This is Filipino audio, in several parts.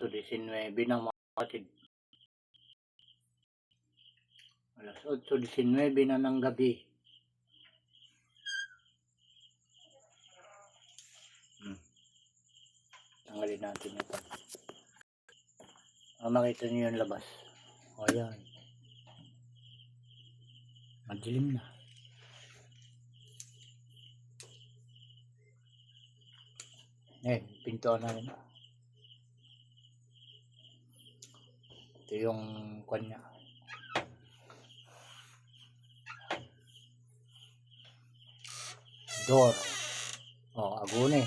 8:19 ng mga kapatid. Alas 8:19 na ng gabi. Tanggalin natin ito. Makita niyo yung labas. O yan. Madilim na. Pintuan namin. Ito yung kanya. Door. Agune.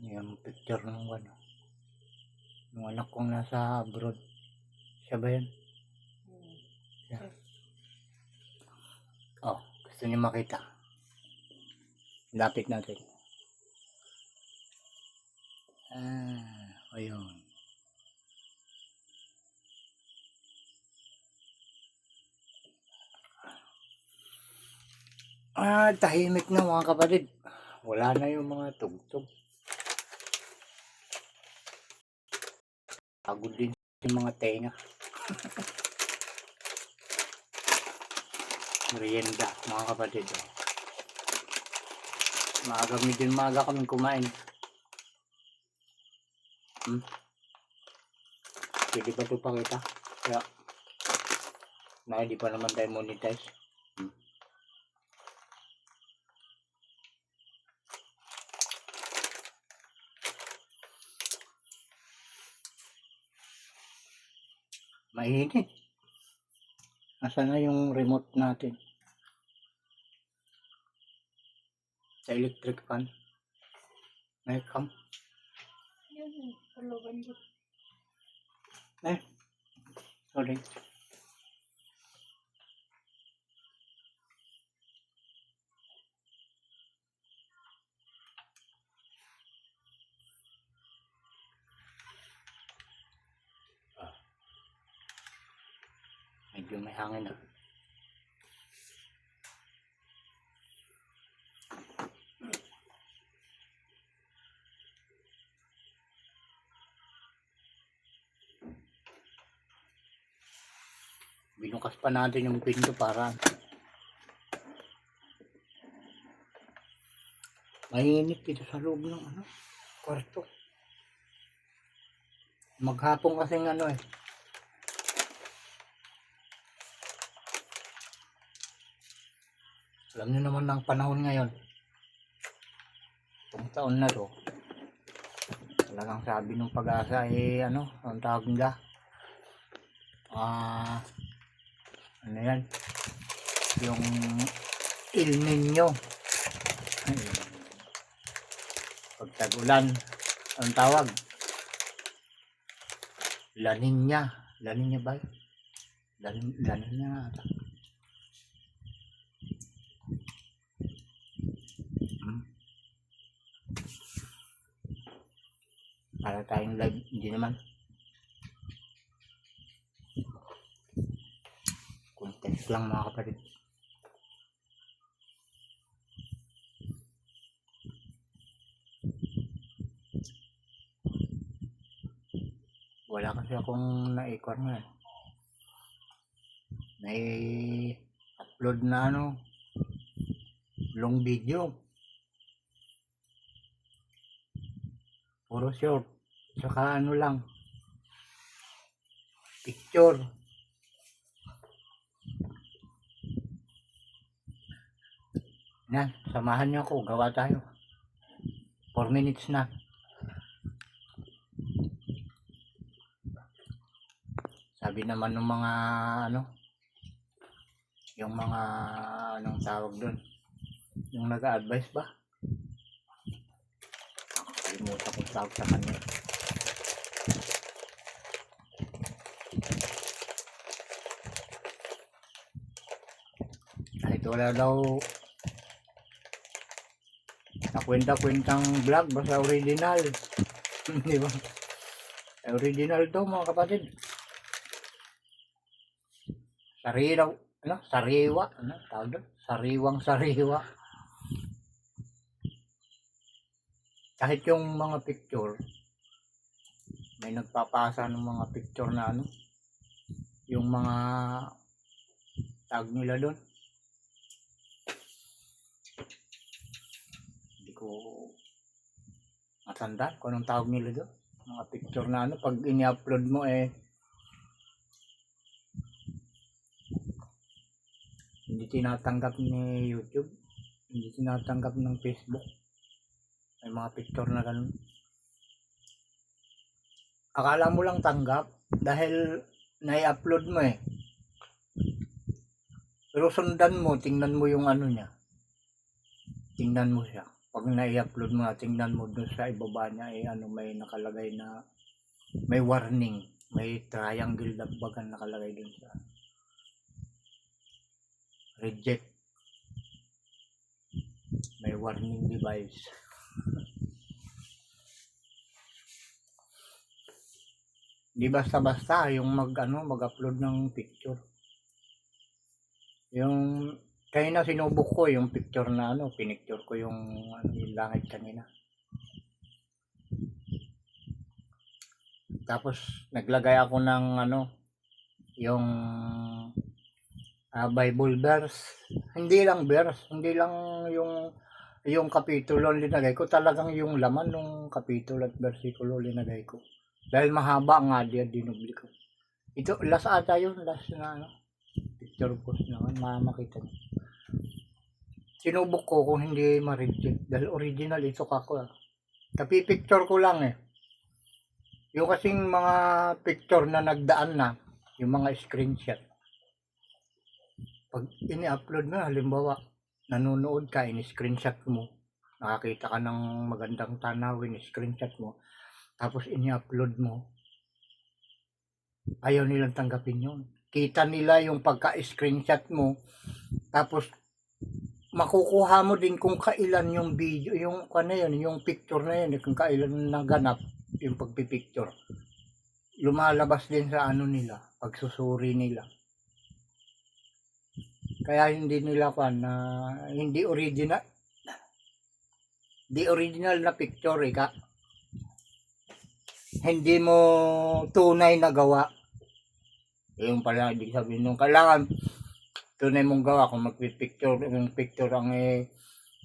Yung picture ng nung anak kong nasa abroad. Siya ba yan? Siya. Gusto niyo makita. Lapit natin. Ayun. Tahimik na mga kapatid. Wala na yung mga tugtog. Pagod din yung mga tenga. Merienda mga kapatid. Maaga kami kumain. Pwede ba ito pakita? Kaya hindi pa naman tayo monetize. Mainit. Nasaan na yung remote natin? Sa electric fan. May cam. Sorry. Medyo may hangin na. Binukas pa natin yung pinto para mainit dito sa loob ng kwarto. Maghapon kasing alam niyo naman ng panahon ngayon. Itong taon na to. Talagang sabi ng Pag-asa ang tawag nila? Ano yan? Yung El Nino. Pag tag-ulan, ang tawag? La Nina. La Nina ba? La Nina. Para tayong live, hindi naman. Context lang mga kapatid. Wala kasi akong na-record nga. Upload na long video. Puro short. Saka lang. Picture. Yan, samahan niyo ako. Gawa tayo. 4 minutes na. Sabi naman ng mga yung mga anong tawag doon, yung nag-a-advise ba, kalimutan ko tawag sa kanya. Kahit wala daw na kwenta-kwentang vlog, basta original. Di ba? Original to mga kapatid. Sariwa, tawag doon? Sariwang-sariwa. Kahit yung mga picture, may nagpapasa ng mga picture na ano, yung mga tag nila doon. Hindi ko matandaan kung anong tawag nila doon. Mga picture na ano, pag ini-upload mo hindi tinatanggap ni YouTube, hindi tinatanggap ng Facebook. May mga picture na ganun. Akala mo lang tanggap dahil nai-upload mo Pero sundan mo, tingnan mo yung ano niya. Tingnan mo siya. Pag nai-upload mo na, tingnan mo dun sa ibaba niya, may nakalagay na, may warning. May triangle na bagan nakalagay dun sa reject. May warning device. Di basta-basta yung mag-upload ng picture. Yung kaya na sinubok ko yung picture na pinicture ko yung langit kanina. Tapos naglagay ako ng yung Bible verse. Hindi lang verse, hindi lang yung kapitulo linagay ko, talagang yung laman ng kapitulo at versikulo linagay ko. Dahil mahaba nga dinubli ko. Ito last ata yun, last na picture post naman, makita niyo. Sinubok ko kung hindi ma-reject dahil original ito kako. Kapipicture ko lang yung kasing mga picture na nagdaan na, yung mga screenshot. Pag ini-upload mo, halimbawa, nanonood ka, ini-screenshot mo, nakakita ka ng magandang tanawin, ini-screenshot mo, tapos ini-upload mo, ayaw nilang tanggapin yun. Kita nila yung pagka-screenshot mo, tapos makukuha mo din kung kailan yung video, yung yung picture na yun, kung kailan naganap yung pagpipicture. Lumalabas din sa nila, pagsusuri nila. Kaya hindi nila hindi original na picture hindi mo tunay na gawa. Yung pala ibig sabihin nung kailangan tunay mong gawa kung magpipicture, yung picture ang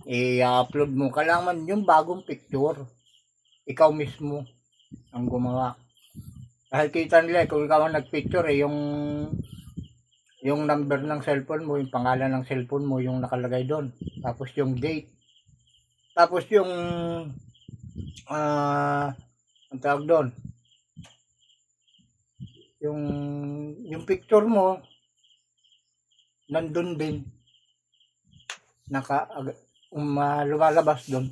i-upload mo, kailangan yung bagong picture. Ikaw mismo ang gumawa. Dahil kita nila kung ikaw ang nagpicture yung number ng cellphone mo, yung pangalan ng cellphone mo, yung nakalagay doon. Tapos yung date. Tapos yung ang tawag doon. Yung picture mo nandun din. Lumalabas doon.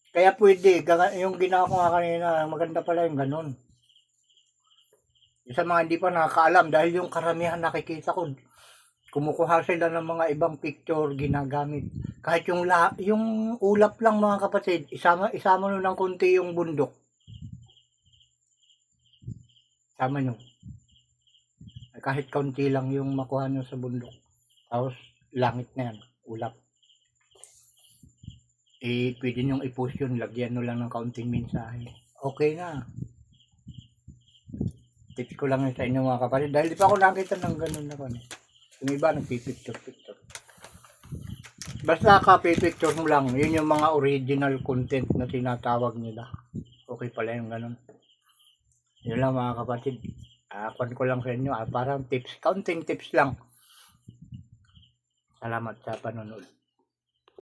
Kaya pwede, yung ginawa ko nga kanina, maganda pala yung ganun. Sa mga hindi pa nakakaalam, dahil yung karamihan nakikita ko, kumukuha sila ng mga ibang picture ginagamit. Kahit yung ulap lang mga kapatid, isama nyo ng konti yung bundok. Sama nyo. Kahit kaunti lang yung makuha nyo sa bundok. Tapos langit na yan, ulap. Pwede nyo i-post yun, lagyan nyo lang ng kaunting mensahe. Okay na. Tips ko lang sa inyo mga kapatid. Dahil di pa ako nakita ng ganun na yung iba nagpipicture. Basta ka-picture mo lang, yun yung mga original content na tinatawag nila. Okay pala yung ganun. Yun lang mga kapatid. Kuwan ko lang sa inyo. Parang tips, counting tips lang. Salamat sa panonood.